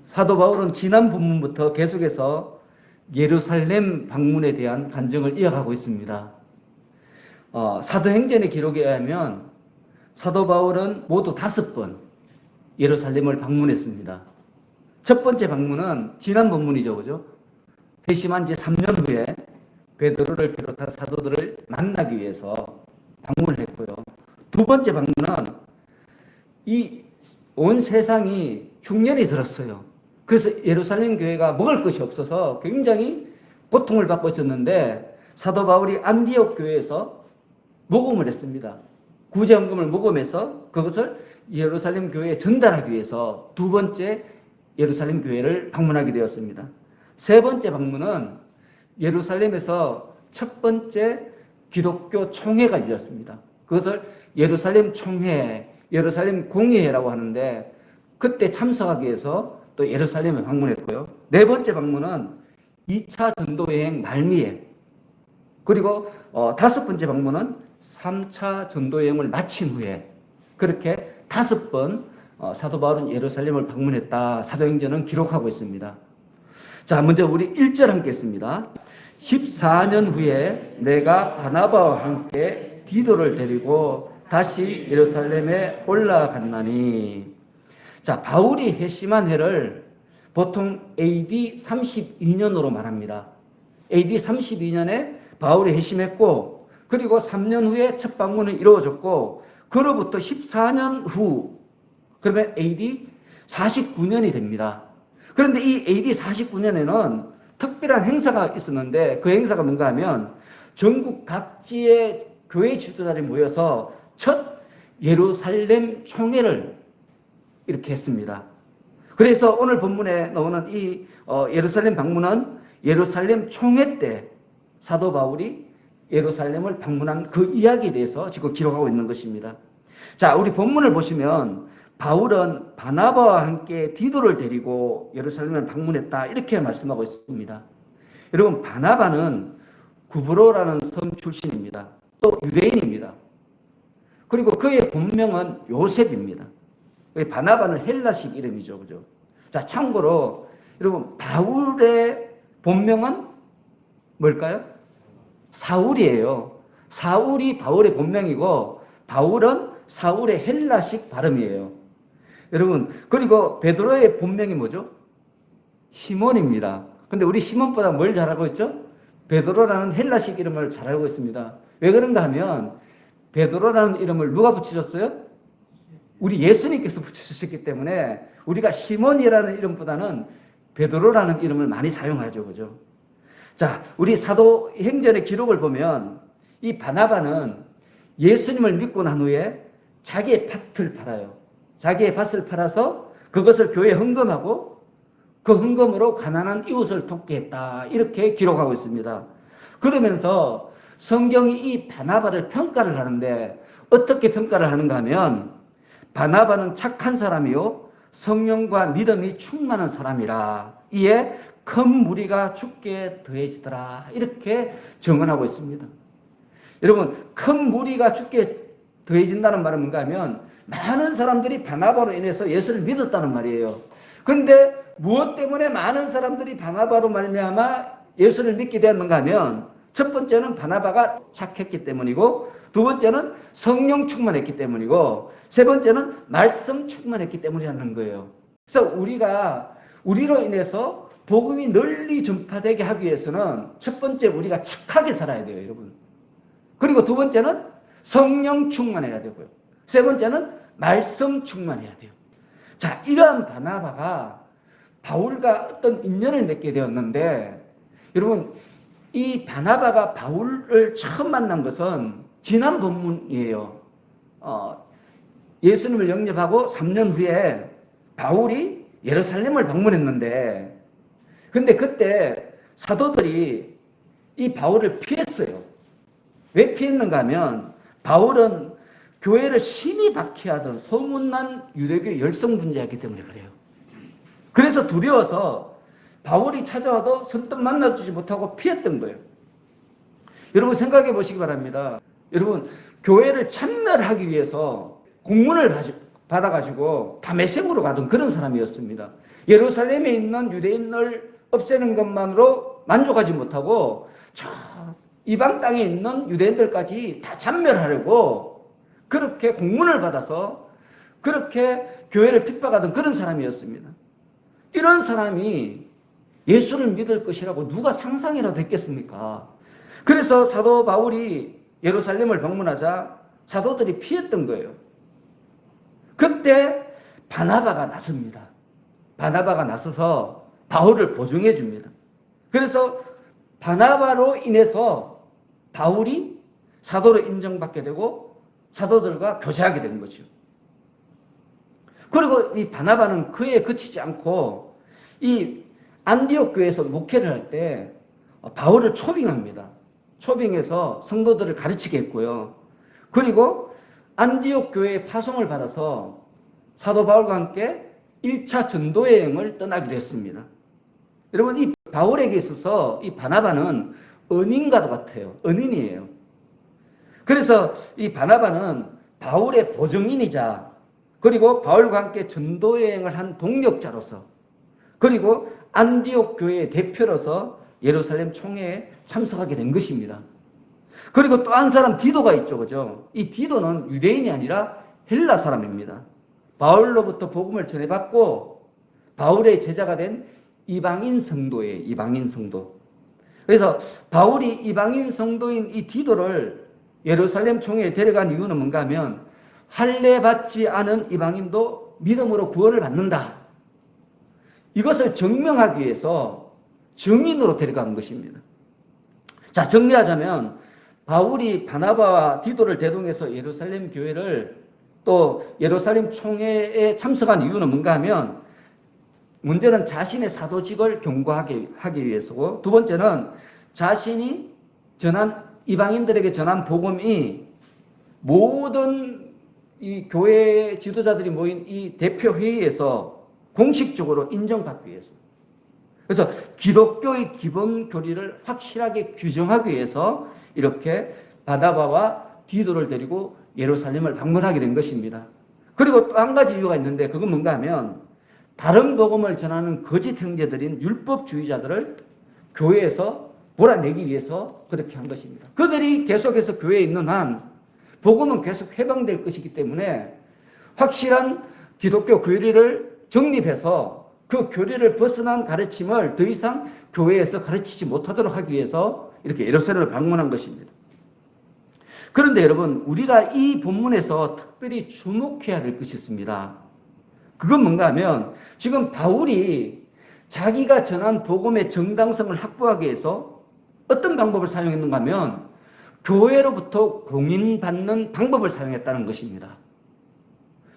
사도 바울은 지난 본문부터 계속해서 예루살렘 방문에 대한 간증을 이어가고 있습니다. 사도행전의 기록에 의하면 사도 바울은 모두 5번 예루살렘을 방문했습니다. 첫 번째 방문은 지난 본문이죠, 그죠? 회심한 지 3년 후에 베드로를 비롯한 사도들을 만나기 위해서 방문을 했고요. 두 번째 방문은 이 온 세상이 흉년이 들었어요. 그래서 예루살렘 교회가 먹을 것이 없어서 굉장히 고통을 받고 있었는데 사도 바울이 안디옥 교회에서 모금을 했습니다. 구제헌금을 모금해서 그것을 예루살렘 교회에 전달하기 위해서 두 번째 예루살렘 교회를 방문하게 되었습니다. 세 번째 방문은 예루살렘에서 첫 번째 기독교 총회가 열렸습니다. 그것을 예루살렘 총회, 예루살렘 공의회라고 하는데 그때 참석하기 위해서 또 예루살렘에 방문했고요. 네 번째 방문은 2차 전도여행 말미에, 그리고 다섯 번째 방문은 3차 전도여행을 마친 후에, 그렇게 5번 사도 바울은 예루살렘을 방문했다. 사도행전은 기록하고 있습니다. 자, 먼저 우리 1절 함께 했습니다. 14년 후에 내가 바나바와 함께 디도를 데리고 다시 예루살렘에 올라갔나니. 자, 바울이 회심한 해를 보통 AD 32년으로 말합니다. AD 32년에 바울이 회심했고, 그리고 3년 후에 첫 방문은 이루어졌고, 그로부터 14년 후, 그러면 AD 49년이 됩니다. 그런데 이 AD 49년에는 특별한 행사가 있었는데, 그 행사가 뭔가 하면 전국 각지의 교회 지도자들이 모여서 첫 예루살렘 총회를 이렇게 했습니다. 그래서 오늘 본문에 나오는 이 예루살렘 방문은 예루살렘 총회 때 사도 바울이 예루살렘을 방문한 그 이야기에 대해서 지금 기록하고 있는 것입니다. 자, 우리 본문을 보시면 바울은 바나바와 함께 디도를 데리고 예루살렘을 방문했다, 이렇게 말씀하고 있습니다. 여러분, 바나바는 구브로라는 섬 출신입니다. 또 유대인입니다. 그리고 그의 본명은 요셉입니다. 바나바는 헬라식 이름이죠, 그죠? 자, 참고로 여러분, 바울의 본명은 뭘까요? 사울이에요. 사울이 바울의 본명이고, 바울은 사울의 헬라식 발음이에요. 여러분, 그리고 베드로의 본명이 뭐죠? 시몬입니다. 근데 우리 시몬보다 뭘 잘 알고 있죠? 베드로라는 헬라식 이름을 잘 알고 있습니다. 왜 그런가 하면 베드로라는 이름을 누가 붙이셨어요? 우리 예수님께서 붙여주셨기 때문에 우리가 시몬이라는 이름보다는 베드로라는 이름을 많이 사용하죠, 그죠? 자, 우리 사도행전의 기록을 보면 이 바나바는 예수님을 믿고 난 후에 자기의 밭을 팔아요. 자기의 밭을 팔아서 그것을 교회에 헌금하고 그 헌금으로 가난한 이웃을 돕게 했다, 이렇게 기록하고 있습니다. 그러면서 성경이 이 바나바를 평가를 하는데 어떻게 평가를 하는가 하면 바나바는 착한 사람이요 성령과 믿음이 충만한 사람이라 이에 큰 무리가 죽게 더해지더라, 이렇게 증언하고 있습니다. 여러분, 큰 무리가 죽게 더해진다는 말은 뭔가 하면 많은 사람들이 바나바로 인해서 예수를 믿었다는 말이에요. 그런데 무엇 때문에 많은 사람들이 바나바로 말미암아 예수를 믿게 되었는가 하면 첫 번째는 바나바가 착했기 때문이고, 두 번째는 성령 충만했기 때문이고, 세 번째는 말씀 충만했기 때문이라는 거예요. 그래서 우리로 인해서 복음이 널리 전파되게 하기 위해서는 첫 번째 우리가 착하게 살아야 돼요, 여러분. 그리고 두 번째는 성령 충만해야 되고요. 세 번째는 말씀 충만해야 돼요. 자, 이러한 바나바가 바울과 어떤 인연을 맺게 되었는데, 여러분, 이 바나바가 바울을 처음 만난 것은 지난 본문이에요. 예수님을 영접하고 3년 후에 바울이 예루살렘을 방문했는데, 근데 그때 사도들이 이 바울을 피했어요. 왜 피했는가 하면 바울은 교회를 심히 박해하던 소문난 유대교 열성분자였기 때문에 그래요. 그래서 두려워서 바울이 찾아와도 선뜻 만나주지 못하고 피했던 거예요. 여러분, 생각해 보시기 바랍니다. 여러분, 교회를 참멸하기 위해서 공문을 받아가지고 다메섹으로 가던 그런 사람이었습니다. 예루살렘에 있는 유대인을 없애는 것만으로 만족하지 못하고 저 이방 땅에 있는 유대인들까지 다 잔멸하려고 그렇게 공문을 받아서 그렇게 교회를 핍박하던 그런 사람이었습니다. 이런 사람이 예수를 믿을 것이라고 누가 상상이라도 했겠습니까? 그래서 사도 바울이 예루살렘을 방문하자 사도들이 피했던 거예요. 그때 바나바가 나섭니다. 바나바가 나서서 바울을 보증해 줍니다. 그래서 바나바로 인해서 바울이 사도로 인정받게 되고 사도들과 교제하게 된 거죠. 그리고 이 바나바는 그에 그치지 않고 이 안디옥 교회에서 목회를 할 때 바울을 초빙합니다. 초빙해서 성도들을 가르치게 했고요. 그리고 안디옥 교회의 파송을 받아서 사도 바울과 함께 1차 전도 여행을 떠나기로 했습니다. 여러분, 이 바울에게 있어서 이 바나바는 은인과도 같아요. 은인이에요. 그래서 이 바나바는 바울의 보증인이자 그리고 바울과 함께 전도 여행을 한 동력자로서 그리고 안디옥 교회의 대표로서 예루살렘 총회에 참석하게 된 것입니다. 그리고 또 한 사람 디도가 있죠. 그죠? 이 디도는 유대인이 아니라 헬라 사람입니다. 바울로부터 복음을 전해받고 바울의 제자가 된 이방인 성도예요. 이방인 성도. 그래서 바울이 이방인 성도인 이 디도를 예루살렘 총회에 데려간 이유는 뭔가 하면 할례 받지 않은 이방인도 믿음으로 구원을 받는다. 이것을 증명하기 위해서 증인으로 데려간 것입니다. 자, 정리하자면 바울이 바나바와 디도를 대동해서 예루살렘 교회를 또 예루살렘 총회에 참석한 이유는 뭔가 하면 문제는 자신의 사도직을 견고하게 하기 위해서고 두 번째는 자신이 전한 이방인들에게 전한 복음이 모든 이 교회 지도자들이 모인 이 대표 회의에서 공식적으로 인정받기 위해서 그래서 기독교의 기본 교리를 확실하게 규정하기 위해서 이렇게 바나바와 디도를 데리고 예루살렘을 방문하게 된 것입니다. 그리고 또 한 가지 이유가 있는데 그건 뭔가 하면 다른 복음을 전하는 거짓 형제들인 율법주의자들을 교회에서 몰아내기 위해서 그렇게 한 것입니다. 그들이 계속해서 교회에 있는 한 복음은 계속 해방될 것이기 때문에 확실한 기독교 교리를 정립해서 그 교리를 벗어난 가르침을 더 이상 교회에서 가르치지 못하도록 하기 위해서 이렇게 예루살렘을 방문한 것입니다. 그런데 여러분, 우리가 이 본문에서 특별히 주목해야 될 것이 있습니다. 그건 뭔가 하면 지금 바울이 자기가 전한 복음의 정당성을 확보하기 위해서 어떤 방법을 사용했는가 하면 교회로부터 공인받는 방법을 사용했다는 것입니다.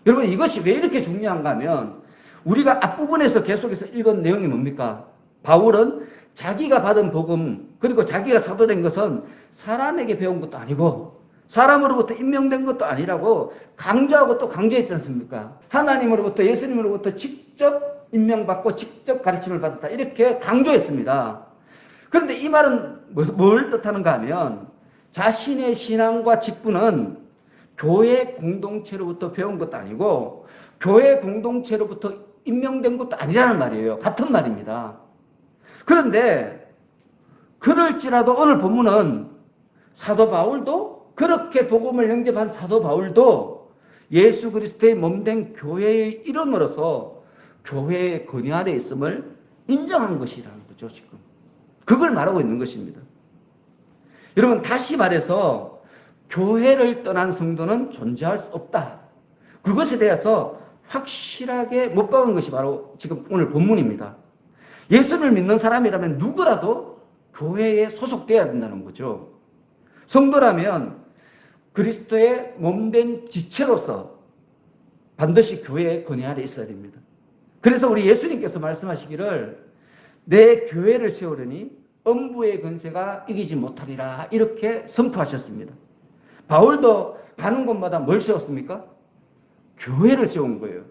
여러분, 이것이 왜 이렇게 중요한가 하면 우리가 앞부분에서 계속해서 읽은 내용이 뭡니까? 바울은 자기가 받은 복음 그리고 자기가 사도된 것은 사람에게 배운 것도 아니고 사람으로부터 임명된 것도 아니라고 강조하고 또 강조했지 않습니까? 하나님으로부터 예수님으로부터 직접 임명받고 직접 가르침을 받았다 이렇게 강조했습니다. 그런데 이 말은 뭘 뜻하는가 하면 자신의 신앙과 직분은 교회 공동체로부터 배운 것도 아니고 교회 공동체로부터 임명된 것도 아니라는 말이에요. 같은 말입니다. 그런데 그럴지라도 오늘 본문은 사도 바울도 그렇게 복음을 영접한 사도 바울도 예수 그리스도의 몸된 교회의 일원으로서 교회의 권위 아래 있음을 인정한 것이라는 거죠. 지금 그걸 말하고 있는 것입니다. 여러분, 다시 말해서 교회를 떠난 성도는 존재할 수 없다. 그것에 대해서 확실하게 못 박은 것이 바로 지금 오늘 본문입니다. 예수를 믿는 사람이라면 누구라도 교회에 소속되어야 된다는 거죠. 성도라면 그리스도의 몸된 지체로서 반드시 교회의 권위 아래 있어야 됩니다. 그래서 우리 예수님께서 말씀하시기를 내 교회를 세우려니 음부의 권세가 이기지 못하리라 이렇게 선포하셨습니다. 바울도 가는 곳마다 뭘 세웠습니까? 교회를 세운 거예요.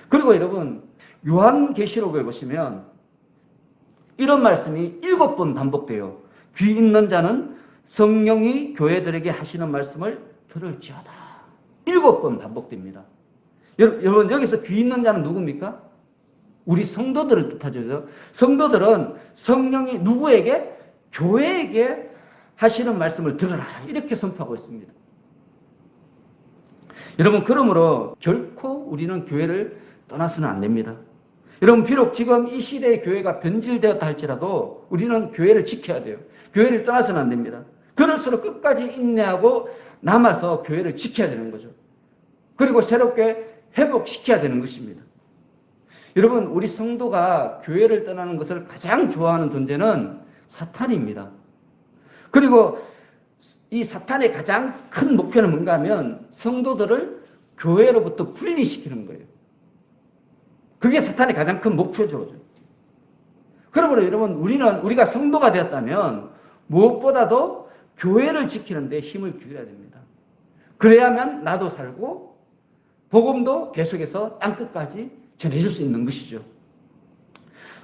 그리고 여러분, 요한계시록을 보시면 이런 말씀이 7번 반복돼요. 귀 있는 자는 성령이 교회들에게 하시는 말씀을 들을지어다. 7번 반복됩니다. 여러분, 여기서 귀 있는 자는 누굽니까? 우리 성도들을 뜻하죠. 성도들은 성령이 누구에게? 교회에게 하시는 말씀을 들으라. 이렇게 선포하고 있습니다. 여러분, 그러므로 결코 우리는 교회를 떠나서는 안 됩니다. 여러분, 비록 지금 이 시대의 교회가 변질되었다 할지라도 우리는 교회를 지켜야 돼요. 교회를 떠나서는 안 됩니다. 그럴수록 끝까지 인내하고 남아서 교회를 지켜야 되는 거죠. 그리고 새롭게 회복시켜야 되는 것입니다. 여러분, 우리 성도가 교회를 떠나는 것을 가장 좋아하는 존재는 사탄입니다. 그리고 이 사탄의 가장 큰 목표는 뭔가 하면 성도들을 교회로부터 분리시키는 거예요. 그게 사탄의 가장 큰 목표죠. 그러므로 여러분, 우리가 성도가 되었다면 무엇보다도 교회를 지키는 데 힘을 기울여야 됩니다. 그래야만 나도 살고 복음도 계속해서 땅끝까지 전해줄 수 있는 것이죠.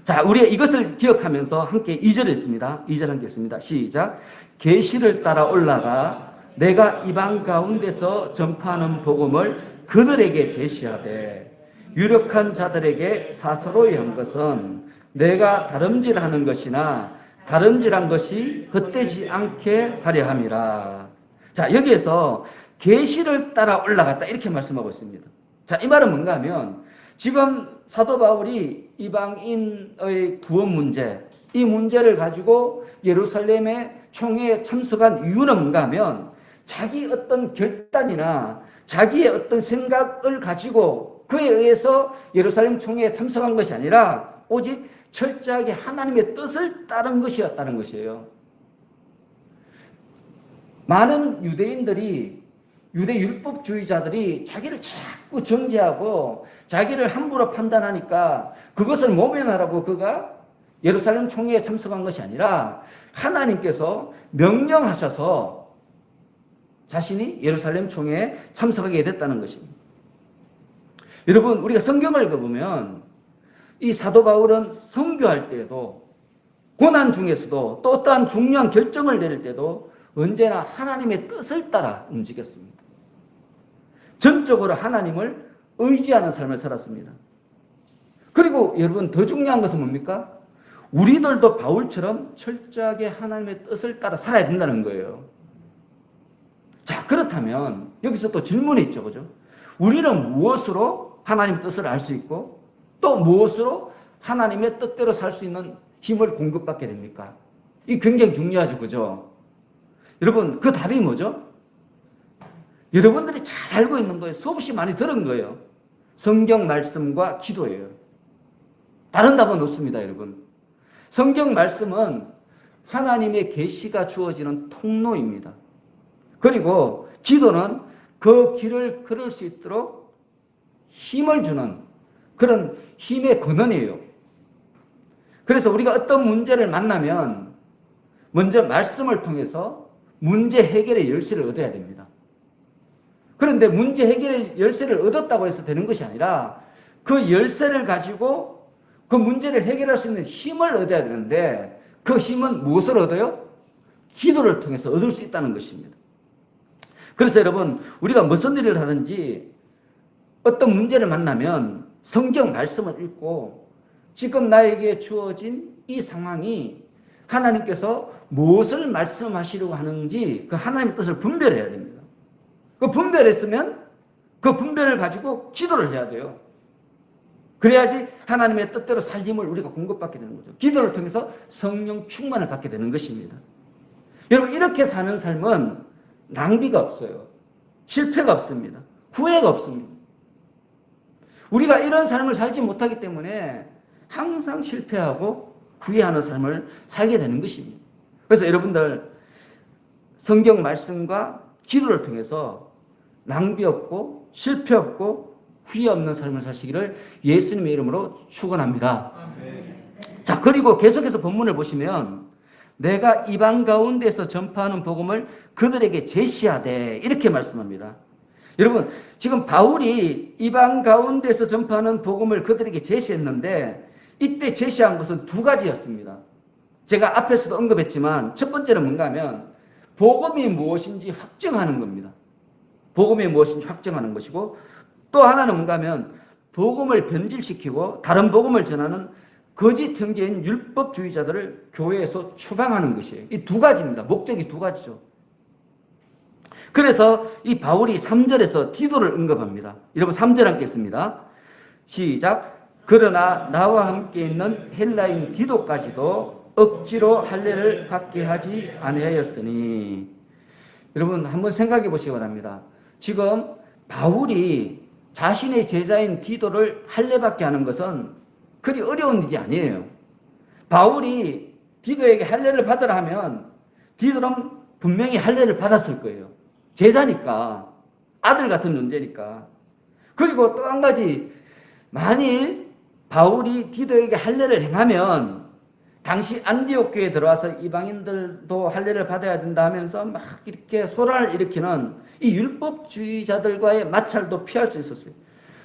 자, 우리가 이것을 기억하면서 함께 2절 읽습니다. 2절 함께 읽습니다. 시작. 계시를 따라 올라가 내가 이방 가운데서 전파하는 복음을 그들에게 제시하되 유력한 자들에게 사사로이 한 것은 내가 다름질하는 것이나 다름질한 것이 헛되지 않게 하려 함이라. 자, 여기에서 계시를 따라 올라갔다 이렇게 말씀하고 있습니다. 자, 이 말은 뭔가 하면 지금 사도 바울이 이방인의 구원 문제, 이 문제를 가지고 예루살렘의 총회에 참석한 이유는 뭔가 하면 자기 어떤 결단이나 자기의 어떤 생각을 가지고 그에 의해서 예루살렘 총회에 참석한 것이 아니라 오직 철저하게 하나님의 뜻을 따른 것이었다는 것이에요. 많은 유대인들이, 유대 율법주의자들이 자기를 자꾸 정죄하고 자기를 함부로 판단하니까 그것을 모면하라고 그가 예루살렘 총회에 참석한 것이 아니라 하나님께서 명령하셔서 자신이 예루살렘 총회에 참석하게 됐다는 것입니다. 여러분, 우리가 성경을 읽어보면 이 사도 바울은 선교할 때에도 고난 중에서도 또 어떠한 중요한 결정을 내릴 때도 언제나 하나님의 뜻을 따라 움직였습니다. 전적으로 하나님을 의지하는 삶을 살았습니다. 그리고 여러분, 더 중요한 것은 뭡니까? 우리들도 바울처럼 철저하게 하나님의 뜻을 따라 살아야 된다는 거예요. 자, 그렇다면 여기서 또 질문이 있죠, 그죠? 우리는 무엇으로 하나님의 뜻을 알 수 있고 또 무엇으로 하나님의 뜻대로 살 수 있는 힘을 공급받게 됩니까? 이게 굉장히 중요하죠, 그죠? 여러분, 그 답이 뭐죠? 여러분들이 잘 알고 있는 거예요. 수없이 많이 들은 거예요. 성경 말씀과 기도예요. 다른 답은 없습니다, 여러분. 성경 말씀은 하나님의 계시가 주어지는 통로입니다. 그리고 기도는 그 길을 걸을 수 있도록 힘을 주는 그런 힘의 근원이에요. 그래서 우리가 어떤 문제를 만나면 먼저 말씀을 통해서 문제 해결의 열쇠를 얻어야 됩니다. 그런데 문제 해결의 열쇠를 얻었다고 해서 되는 것이 아니라 그 열쇠를 가지고 그 문제를 해결할 수 있는 힘을 얻어야 되는데 그 힘은 무엇을 얻어요? 기도를 통해서 얻을 수 있다는 것입니다. 그래서 여러분, 우리가 무슨 일을 하든지 어떤 문제를 만나면 성경 말씀을 읽고 지금 나에게 주어진 이 상황이 하나님께서 무엇을 말씀하시려고 하는지 그 하나님의 뜻을 분별해야 됩니다. 그 분별했으면 그 분별을 가지고 기도를 해야 돼요. 그래야지 하나님의 뜻대로 살림을 우리가 공급받게 되는 거죠. 기도를 통해서 성령 충만을 받게 되는 것입니다. 여러분, 이렇게 사는 삶은 낭비가 없어요. 실패가 없습니다. 후회가 없습니다. 우리가 이런 삶을 살지 못하기 때문에 항상 실패하고 후회하는 삶을 살게 되는 것입니다. 그래서 여러분들 성경 말씀과 기도를 통해서 낭비 없고 실패 없고 후회 없는 삶을 사시기를 예수님의 이름으로 축원합니다. 자, 그리고 계속해서 본문을 보시면 내가 이방 가운데서 전파하는 복음을 그들에게 제시하되 이렇게 말씀합니다. 여러분, 지금 바울이 이방 가운데서 전파하는 복음을 그들에게 제시했는데 이때 제시한 것은 두 가지였습니다. 제가 앞에서도 언급했지만 첫 번째는 뭔가 하면 복음이 무엇인지 확정하는 겁니다. 복음이 무엇인지 확정하는 것이고 또 하나는 뭔가 하면 복음을 변질시키고 다른 복음을 전하는 거짓 형제인 율법주의자들을 교회에서 추방하는 것이에요. 이 두 가지입니다. 목적이 두 가지죠. 그래서 이 바울이 3절에서 디도를 언급합니다. 여러분 3절 함께 읽습니다. 시작. 그러나 나와 함께 있는 헬라인 디도까지도 억지로 할례를 받게 하지 아니하였으니. 여러분 한번 생각해 보시기 바랍니다. 지금 바울이 자신의 제자인 디도를 할례받게 하는 것은 그리 어려운 일이 아니에요. 바울이 디도에게 할례를 받으라 하면 디도는 분명히 할례를 받았을 거예요. 제자니까, 아들 같은 존재니까. 그리고 또 한 가지, 만일 바울이 디도에게 할례를 행하면 당시 안디옥 교회에 들어와서 이방인들도 할례를 받아야 된다 하면서 막 이렇게 소란을 일으키는 이 율법주의자들과의 마찰도 피할 수 있었어요.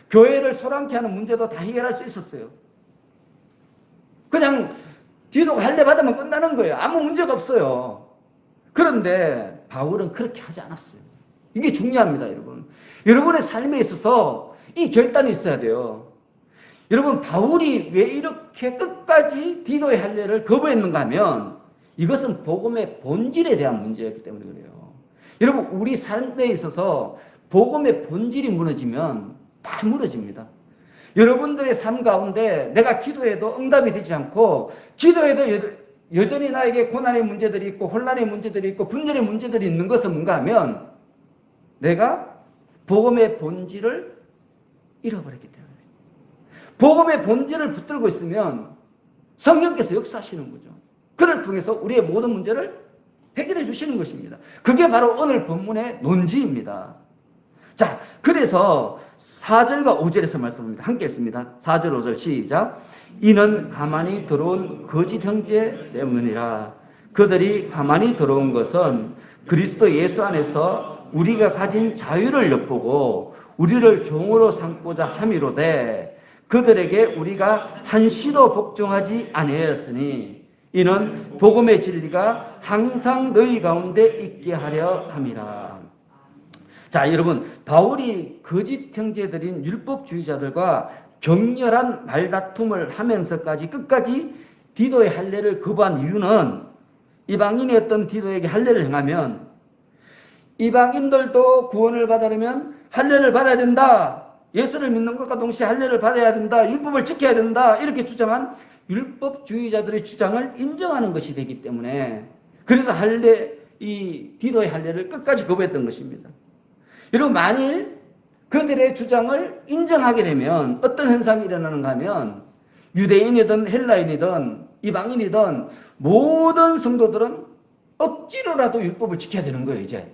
교회를 소란케 하는 문제도 다 해결할 수 있었어요. 그냥 디도가 할례 받으면 끝나는 거예요. 아무 문제가 없어요. 그런데 바울은 그렇게 하지 않았어요. 이게 중요합니다, 여러분. 여러분의 삶에 있어서 이 결단이 있어야 돼요. 여러분, 바울이 왜 이렇게 끝까지 디도의 할례를 거부했는가 하면 이것은 복음의 본질에 대한 문제였기 때문에 그래요. 여러분, 우리 삶에 있어서 복음의 본질이 무너지면 다 무너집니다. 여러분들의 삶 가운데 내가 기도해도 응답이 되지 않고 기도해도 여전히 나에게 고난의 문제들이 있고 혼란의 문제들이 있고 분열의 문제들이 있는 것은 뭔가 하면 내가 복음의 본질을 잃어버렸기 때문에. 복음의 본질을 붙들고 있으면 성령께서 역사하시는 거죠. 그를 통해서 우리의 모든 문제를 해결해 주시는 것입니다. 그게 바로 오늘 본문의 논지입니다. 자, 그래서 4절과 5절에서 말씀합니다. 함께 했습니다. 4절, 5절 시작. 이는 가만히 들어온 거짓 형제 때문이라. 그들이 가만히 들어온 것은 그리스도 예수 안에서 우리가 가진 자유를 엿보고 우리를 종으로 삼고자 함이로되 그들에게 우리가 한시도 복종하지 아니하였으니 이는 복음의 진리가 항상 너희 가운데 있게 하려 함이라. 자, 여러분, 바울이 거짓 형제들인 율법주의자들과 격렬한 말다툼을 하면서까지 끝까지 디도의 할례를 거부한 이유는 이방인이었던 디도에게 할례를 행하면 이방인들도 구원을 받으려면 할례를 받아야 된다. 예수를 믿는 것과 동시에 할례를 받아야 된다. 율법을 지켜야 된다. 이렇게 주장한 율법주의자들의 주장을 인정하는 것이 되기 때문에 그래서 이 디도의 할례를 끝까지 거부했던 것입니다. 여러분, 만일 그들의 주장을 인정하게 되면 어떤 현상이 일어나는가 하면 유대인이든 헬라인이든 이방인이든 모든 성도들은 억지로라도 율법을 지켜야 되는 거예요, 이제.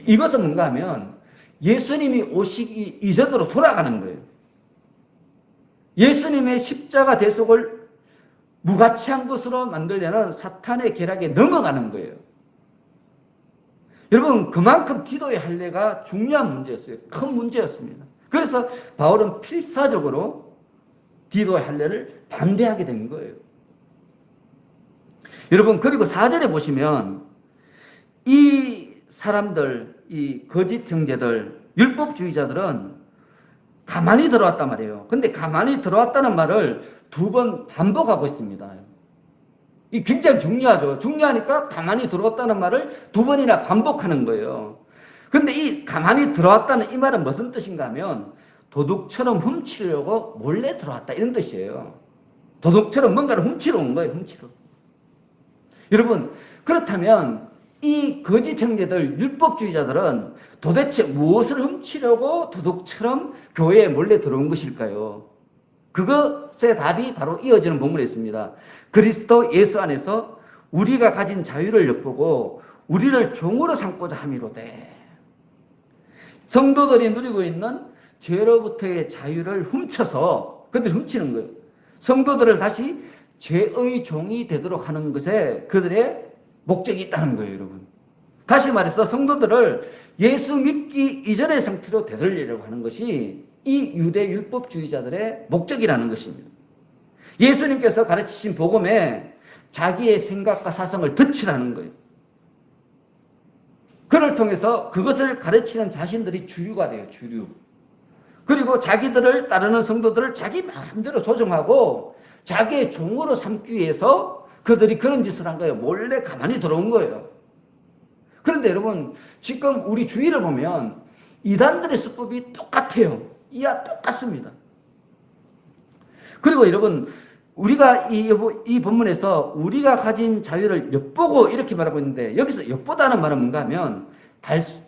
이것은 뭔가 하면 예수님이 오시기 이전으로 돌아가는 거예요. 예수님의 십자가 대속을 무가치한 것으로 만들려는 사탄의 계략에 넘어가는 거예요. 여러분, 그만큼 디도의 할례가 중요한 문제였어요. 큰 문제였습니다. 그래서 바울은 필사적으로 디도의 할례를 반대하게 된 거예요. 여러분, 그리고 4절에 보시면 이 사람들, 이 거짓 형제들, 율법주의자들은 가만히 들어왔단 말이에요. 근데 가만히 들어왔다는 말을 2번 반복하고 있습니다. 이 굉장히 중요하죠. 중요하니까 가만히 들어왔다는 말을 2번이나 반복하는 거예요. 근데 이 가만히 들어왔다는 이 말은 무슨 뜻인가 하면 도둑처럼 훔치려고 몰래 들어왔다 이런 뜻이에요. 도둑처럼 뭔가를 훔치러 온 거예요. 훔치러. 여러분, 그렇다면 이 거짓 형제들, 율법주의자들은 도대체 무엇을 훔치려고 도둑처럼 교회에 몰래 들어온 것일까요? 그것의 답이 바로 이어지는 본문에 있습니다. 그리스도 예수 안에서 우리가 가진 자유를 엿보고 우리를 종으로 삼고자 함이로되. 성도들이 누리고 있는 죄로부터의 자유를 훔쳐서 그들이 훔치는 거예요. 성도들을 다시 죄의 종이 되도록 하는 것에 그들의 목적이 있다는 거예요, 여러분. 다시 말해서 성도들을 예수 믿기 이전의 상태로 되돌리려고 하는 것이 이 유대 율법주의자들의 목적이라는 것입니다. 예수님께서 가르치신 복음에 자기의 생각과 사상을 덧칠하는 거예요. 그를 통해서 그것을 가르치는 자신들이 주류가 돼요, 주류. 그리고 자기들을 따르는 성도들을 자기 마음대로 조종하고 자기의 종으로 삼기 위해서 그들이 그런 짓을 한 거예요. 몰래 가만히 들어온 거예요. 그런데 여러분, 지금 우리 주위를 보면 이단들의 수법이 똑같아요. 이와 똑같습니다. 그리고 여러분, 우리가 이 본문에서 우리가 가진 자유를 엿보고 이렇게 말하고 있는데, 여기서 엿보다는 말은 뭔가 하면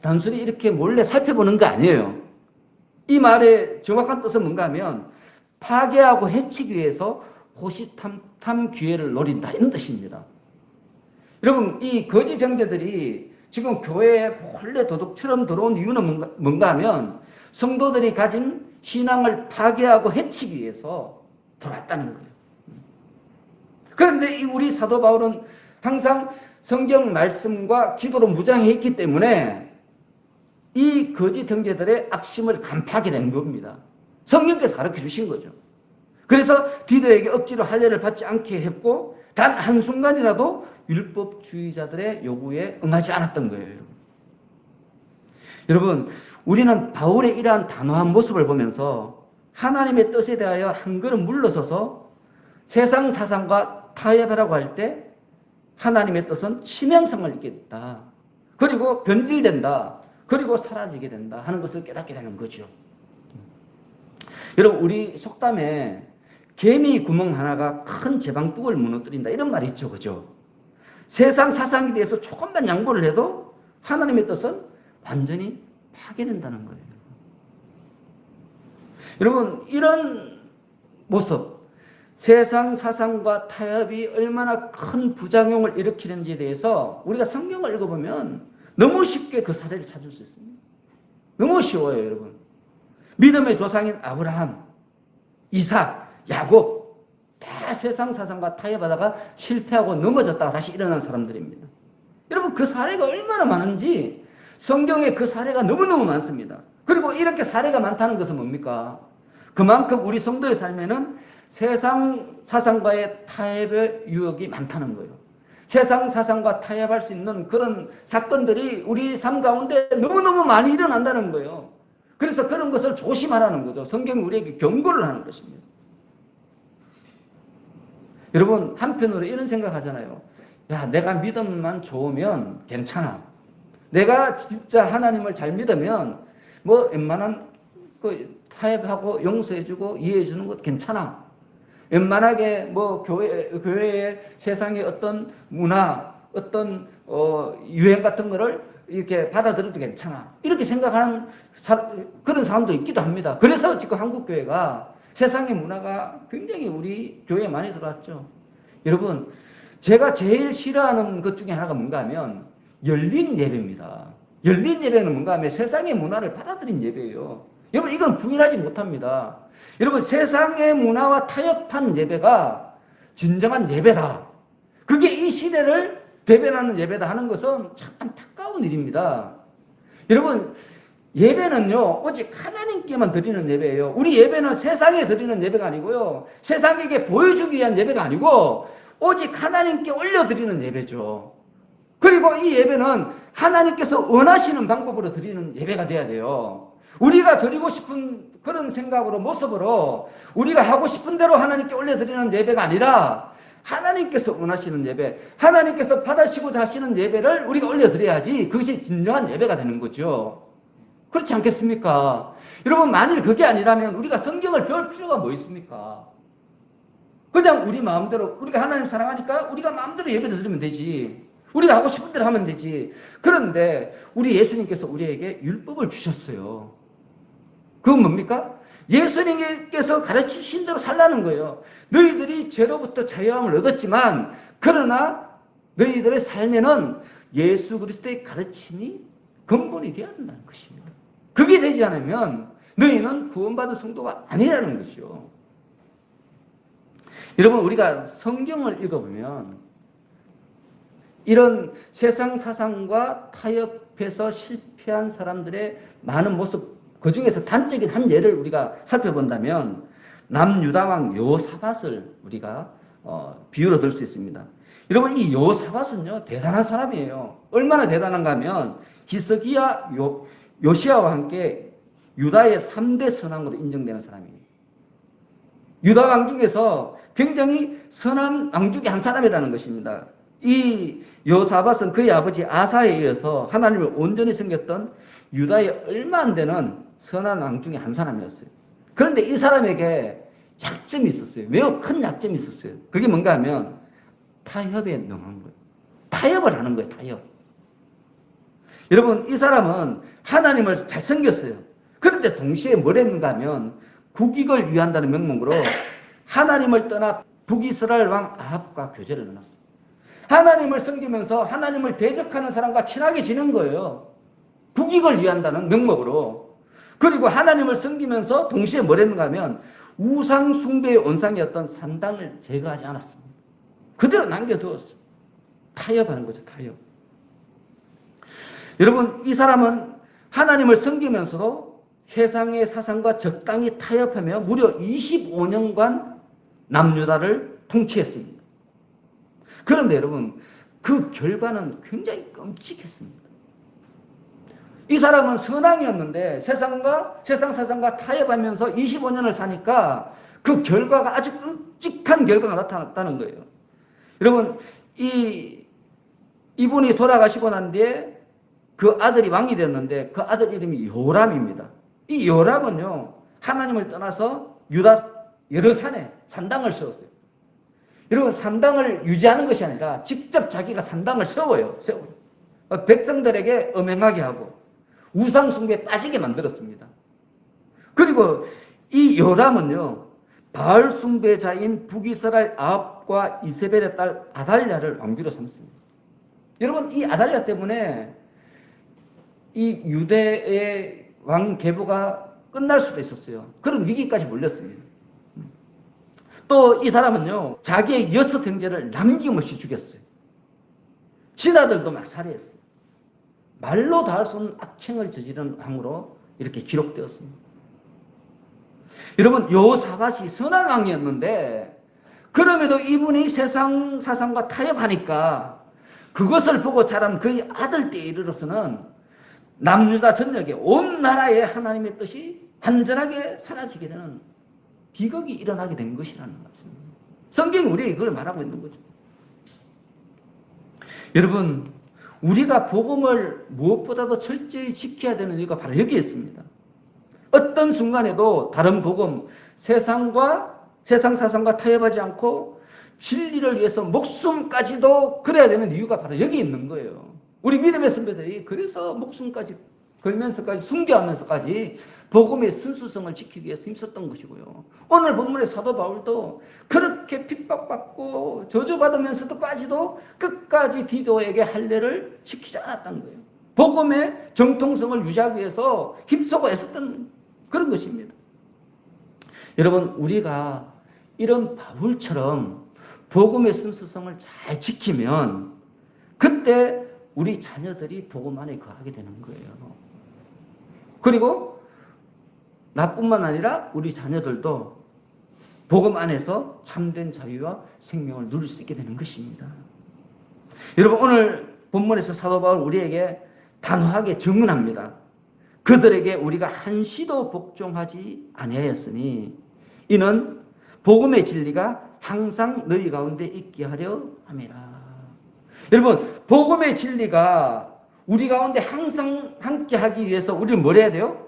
단순히 이렇게 몰래 살펴보는 거 아니에요. 이 말의 정확한 뜻은 뭔가 하면 파괴하고 해치기 위해서 호시탐탐 기회를 노린다, 이런 뜻입니다. 여러분, 이 거짓 형제들이 지금 교회에 몰래 도둑처럼 들어온 이유는 뭔가 하면 성도들이 가진 신앙을 파괴하고 해치기 위해서 들어왔다는 거예요. 그런데 우리 사도 바울은 항상 성경 말씀과 기도로 무장해 있기 때문에 이 거짓 형제들의 악심을 간파하게 겁니다. 성령께서 가르쳐 주신 거죠. 그래서 디도에게 억지로 할례를 받지 않게 했고 단 한순간이라도 율법주의자들의 요구에 응하지 않았던 거예요. 여러분, 우리는 바울의 이러한 단호한 모습을 보면서 하나님의 뜻에 대하여 한 걸음 물러서서 세상 사상과 타협하라고 할 때 하나님의 뜻은 치명성을 입게 됐다. 그리고 변질된다. 그리고 사라지게 된다 하는 것을 깨닫게 되는 거죠. 여러분, 우리 속담에 개미 구멍 하나가 큰 제방둑을 무너뜨린다, 이런 말이 있죠. 그죠? 세상 사상에 대해서 조금만 양보를 해도 하나님의 뜻은 완전히 파괴된다는 거예요. 여러분, 이런 모습, 세상 사상과 타협이 얼마나 큰 부작용을 일으키는지에 대해서 우리가 성경을 읽어보면 너무 쉽게 그 사례를 찾을 수 있습니다. 너무 쉬워요, 여러분. 믿음의 조상인 아브라함, 이삭, 야곱, 다 세상 사상과 타협하다가 실패하고 넘어졌다가 다시 일어난 사람들입니다. 여러분, 그 사례가 얼마나 많은지 성경에 그 사례가 너무너무 많습니다. 그리고 이렇게 사례가 많다는 것은 뭡니까? 그만큼 우리 성도의 삶에는 세상 사상과의 타협의 유혹이 많다는 거예요. 세상 사상과 타협할 수 있는 그런 사건들이 우리 삶 가운데 너무너무 많이 일어난다는 거예요. 그래서 그런 것을 조심하라는 거죠. 성경이 우리에게 경고를 하는 것입니다. 여러분, 한편으로 이런 생각하잖아요. 야, 내가 믿음만 좋으면 괜찮아. 내가 진짜 하나님을 잘 믿으면 뭐 웬만한 타협하고 용서해주고 이해해주는 것 괜찮아. 웬만하게 뭐 교회의 세상의 어떤 문화, 어떤 유행 같은 거를 이렇게 받아들여도 괜찮아. 이렇게 생각하는 그런 사람도 있기도 합니다. 그래서 지금 한국 교회가 세상의 문화가 굉장히 우리 교회에 많이 들어왔죠. 여러분, 제가 제일 싫어하는 것 중에 하나가 뭔가 하면 열린 예배입니다. 열린 예배는 뭔가 하면 세상의 문화를 받아들인 예배예요. 여러분, 이건 부인하지 못합니다. 여러분, 세상의 문화와 타협한 예배가 진정한 예배다. 그게 이 시대를 대변하는 예배다 하는 것은 참 안타까운 일입니다. 여러분, 예배는요, 오직 하나님께만 드리는 예배예요. 우리 예배는 세상에 드리는 예배가 아니고요, 세상에게 보여주기 위한 예배가 아니고 오직 하나님께 올려드리는 예배죠. 그리고 이 예배는 하나님께서 원하시는 방법으로 드리는 예배가 돼야 돼요. 우리가 드리고 싶은 그런 생각으로, 모습으로 우리가 하고 싶은 대로 하나님께 올려드리는 예배가 아니라 하나님께서 원하시는 예배, 하나님께서 받으시고자 하시는 예배를 우리가 올려드려야지 그것이 진정한 예배가 되는 거죠. 그렇지 않겠습니까? 여러분, 만일 그게 아니라면 우리가 성경을 배울 필요가 뭐 있습니까? 그냥 우리 마음대로, 우리가 하나님 사랑하니까 우리가 마음대로 예배를 드리면 되지. 우리가 하고 싶은 대로 하면 되지. 그런데 우리 예수님께서 우리에게 율법을 주셨어요. 그건 뭡니까? 예수님께서 가르치신 대로 살라는 거예요. 너희들이 죄로부터 자유함을 얻었지만 그러나 너희들의 삶에는 예수 그리스도의 가르침이 근본이 되어야 한다는 것입니다. 그게 되지 않으면 너희는 구원받은 성도가 아니라는 것이죠. 여러분, 우리가 성경을 읽어보면 이런 세상 사상과 타협해서 실패한 사람들의 많은 모습, 그 중에서 단적인 한 예를 우리가 살펴본다면 남유다왕 여호사밧을 우리가 비유로 들 수 있습니다. 여러분, 이 여호사밧은요, 대단한 사람이에요. 얼마나 대단한가 하면 히스기야, 요시야와 함께 유다의 3대 선왕으로 인정되는 사람이에요. 유다 왕 중에서 굉장히 선한 왕 중에 한 사람이라는 것입니다. 이 여호사밧은 그의 아버지 아사에 이어서 하나님을 온전히 섬겼던 유다의 얼마 안 되는 선한 왕 중에 한 사람이었어요. 그런데 이 사람에게 약점이 있었어요. 매우 큰 약점이 있었어요. 그게 뭔가 하면 타협에 능한 거예요. 타협을 하는 거예요. 타협. 여러분, 이 사람은 하나님을 잘 섬겼어요. 그런데 동시에 뭘 했는가 하면 국익을 위한다는 명목으로 하나님을 떠나 북이스라엘 왕 아합과 교제를 해놨어요. 하나님을 섬기면서 하나님을 대적하는 사람과 친하게 지낸 거예요. 국익을 위한다는 명목으로. 그리고 하나님을 섬기면서 동시에 뭘 했는가 하면 우상 숭배의 온상이었던 산당을 제거하지 않았습니다. 그대로 남겨두었어요. 타협하는 거죠. 타협. 여러분, 이 사람은 하나님을 섬기면서도 세상의 사상과 적당히 타협하며 무려 25년간 남유다를 통치했습니다. 그런데 여러분, 그 결과는 굉장히 끔찍했습니다. 이 사람은 선왕이었는데 세상 사상과 타협하면서 25년을 사니까 그 결과가 아주 끔찍한 결과가 나타났다는 거예요. 여러분, 이분이 돌아가시고 난 뒤에 그 아들이 왕이 됐는데 그 아들 이름이 요람입니다. 이 요람은요, 하나님을 떠나서 유다 여러 산에 산당을 세웠어요. 여러분, 산당을 유지하는 것이 아니라 직접 자기가 산당을 세워요. 백성들에게 음행하게 하고 우상숭배에 빠지게 만들었습니다. 그리고 이 요람은요, 바알 숭배자인 북이스라엘 아합과 이세벨의 딸 아달랴를 왕비로 삼습니다. 여러분, 이 아달랴 때문에 이 유대의 왕 계보가 끝날 수도 있었어요. 그런 위기까지 몰렸습니다. 또 이 사람은요, 자기의 6 형제를 남김없이 죽였어요. 신하들도 막 살해했어요. 말로 다 할 수 없는 악행을 저지른 왕으로 이렇게 기록되었습니다. 여러분, 여호사밧이 선한 왕이었는데 그럼에도 이분이 세상 사상과 타협하니까 그것을 보고 자란 그의 아들 때에 이르러서는 남유다 전역에 온 나라에 하나님의 뜻이 완전하게 사라지게 되는 비극이 일어나게 된 것이라는 말씀입니다. 성경이 우리에게 그걸 말하고 있는 거죠. 여러분, 우리가 복음을 무엇보다도 철저히 지켜야 되는 이유가 바로 여기에 있습니다. 어떤 순간에도 다른 복음, 세상 사상과 타협하지 않고 진리를 위해서 목숨까지도 걸어야 되는 이유가 바로 여기 있는 거예요. 우리 믿음의 선배들이 그래서 목숨까지 걸면서까지 순교하면서까지 복음의 순수성을 지키기 위해서 힘썼던 것이고요. 오늘 본문의 사도 바울도 그렇게 핍박받고 저주받으면서도까지도 끝까지 디도에게 할례를 시키지 않았던 거예요. 복음의 정통성을 유지하기 위해서 힘쓰고 애썼던 그런 것입니다. 여러분, 우리가 이런 바울처럼 복음의 순수성을 잘 지키면 그때 우리 자녀들이 복음 안에 거하게 되는 거예요. 그리고 나뿐만 아니라 우리 자녀들도 복음 안에서 참된 자유와 생명을 누릴 수 있게 되는 것입니다. 여러분, 오늘 본문에서 사도 바울 우리에게 단호하게 증언합니다. 그들에게 우리가 한시도 복종하지 아니하였으니 이는 복음의 진리가 항상 너희 가운데 있게 하려 함이라. 여러분, 복음의 진리가 우리 가운데 항상 함께 하기 위해서 우리는 뭘 해야 돼요?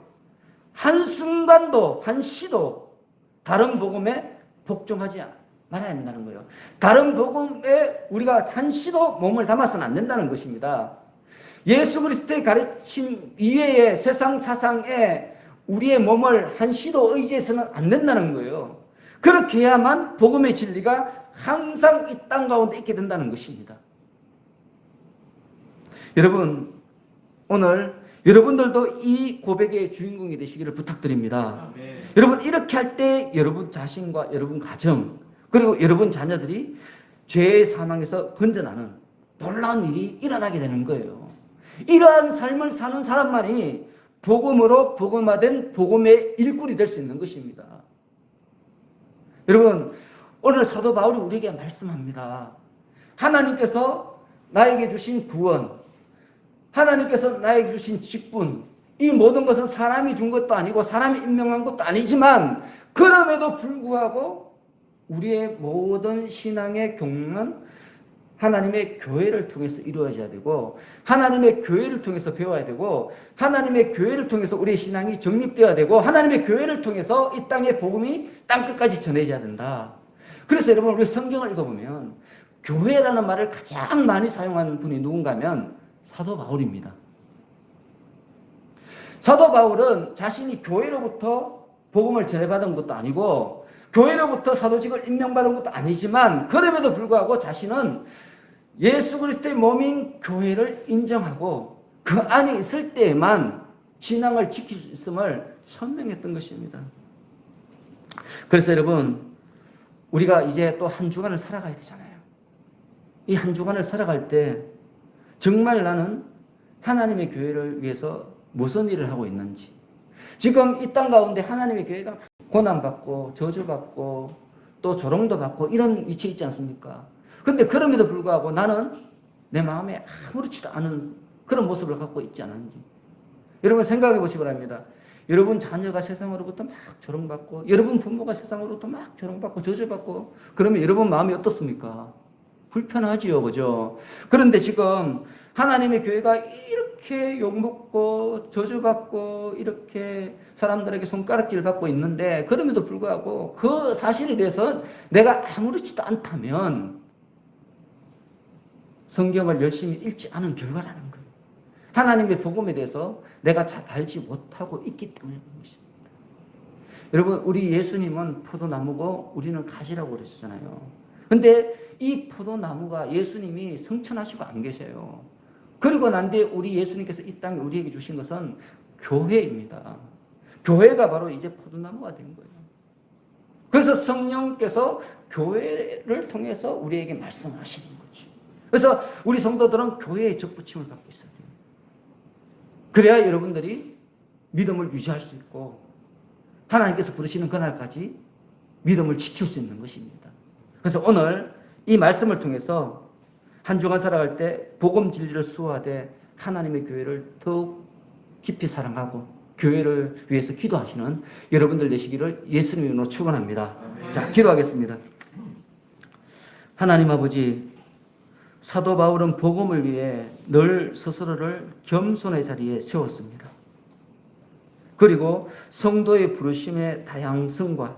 한순간도 한시도 다른 복음에 복종하지 말아야 된다는 거예요. 다른 복음에 우리가 한시도 몸을 담아서는 안 된다는 것입니다. 예수 그리스도의 가르침 이외의 세상 사상에 우리의 몸을 한시도 의지해서는 안 된다는 거예요. 그렇게 해야만 복음의 진리가 항상 이 땅 가운데 있게 된다는 것입니다. 여러분, 오늘 여러분들도 이 고백의 주인공이 되시기를 부탁드립니다. 여러분, 이렇게 할 때 여러분 자신과 여러분 가정 그리고 여러분 자녀들이 죄의 사망에서 건져나는 놀라운 일이 일어나게 되는 거예요. 이러한 삶을 사는 사람만이 복음으로 복음화된 복음의 일꾼이 될 수 있는 것입니다. 여러분, 오늘 사도 바울이 우리에게 말씀합니다. 하나님께서 나에게 주신 구원, 하나님께서 나에게 주신 직분, 이 모든 것은 사람이 준 것도 아니고 사람이 임명한 것도 아니지만 그럼에도 불구하고 우리의 모든 신앙의 경륜은 하나님의 교회를 통해서 이루어져야 되고 하나님의 교회를 통해서 배워야 되고 하나님의 교회를 통해서 우리의 신앙이 정립되어야 되고 하나님의 교회를 통해서 이 땅의 복음이 땅끝까지 전해져야 된다. 그래서 여러분 우리 성경을 읽어보면 교회라는 말을 가장 많이 사용하는 분이 누군가 하면 사도 바울입니다. 사도 바울은 자신이 교회로부터 복음을 전해받은 것도 아니고 교회로부터 사도직을 임명받은 것도 아니지만 그럼에도 불구하고 자신은 예수 그리스도의 몸인 교회를 인정하고 그 안에 있을 때에만 신앙을 지킬 수 있음을 선명했던 것입니다. 그래서 여러분 우리가 이제 또 한 주간을 살아가야 되잖아요. 이 한 주간을 살아갈 때 정말 나는 하나님의 교회를 위해서 무슨 일을 하고 있는지, 지금 이 땅 가운데 하나님의 교회가 고난받고 저주받고 또 조롱도 받고 이런 위치에 있지 않습니까? 근데 그럼에도 불구하고 나는 내 마음에 아무렇지도 않은 그런 모습을 갖고 있지 않은지 여러분 생각해 보시기 바랍니다. 여러분 자녀가 세상으로부터 막 조롱받고 여러분 부모가 세상으로부터 막 조롱받고 저주받고 그러면 여러분 마음이 어떻습니까? 불편하지요, 그죠? 그런데 지금 하나님의 교회가 이렇게 욕먹고 저주받고 이렇게 사람들에게 손가락질 받고 있는데 그럼에도 불구하고 그 사실에 대해서 내가 아무렇지도 않다면 성경을 열심히 읽지 않은 결과라는 거예요. 하나님의 복음에 대해서 내가 잘 알지 못하고 있기 때문에 그런 것입니다. 여러분 우리 예수님은 포도나무고 우리는 가지라고 그러셨잖아요. 근데 이 포도나무가 예수님이 성천하시고 안 계세요. 그리고 난 뒤에 우리 예수님께서 이 땅에 우리에게 주신 것은 교회입니다. 교회가 바로 이제 포도나무가 된 거예요. 그래서 성령께서 교회를 통해서 우리에게 말씀하시는 거죠. 그래서 우리 성도들은 교회의 접붙임을 받고 있어야 돼요. 그래야 여러분들이 믿음을 유지할 수 있고 하나님께서 부르시는 그날까지 믿음을 지킬 수 있는 것입니다. 그래서 오늘 이 말씀을 통해서 한 주간 살아갈 때 복음 진리를 수호하되 하나님의 교회를 더욱 깊이 사랑하고 교회를 위해서 기도하시는 여러분들 되시기를 예수님의 이름으로 축원합니다. 자, 기도하겠습니다. 하나님 아버지, 사도 바울은 복음을 위해 늘 스스로를 겸손의 자리에 세웠습니다. 그리고 성도의 부르심의 다양성과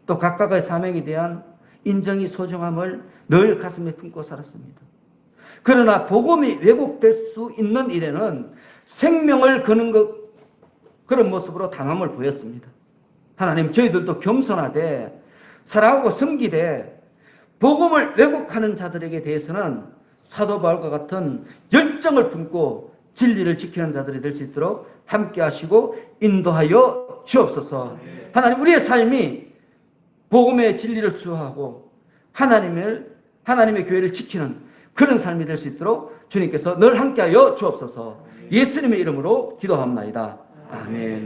또 각각의 사명에 대한 인정이 소중함을 늘 가슴에 품고 살았습니다. 그러나 복음이 왜곡될 수 있는 일에는 생명을 거는 그런 모습으로 당함을 보였습니다. 하나님, 저희들도 겸손하되 사랑하고 섬기되 복음을 왜곡하는 자들에게 대해서는 사도 바울과 같은 열정을 품고 진리를 지키는 자들이 될 수 있도록 함께 하시고 인도하여 주옵소서. 하나님, 우리의 삶이 복음의 진리를 수호하고 하나님의 교회를 지키는 그런 삶이 될 수 있도록 주님께서 늘 함께하여 주옵소서. 예수님의 이름으로 기도합니다. 아멘.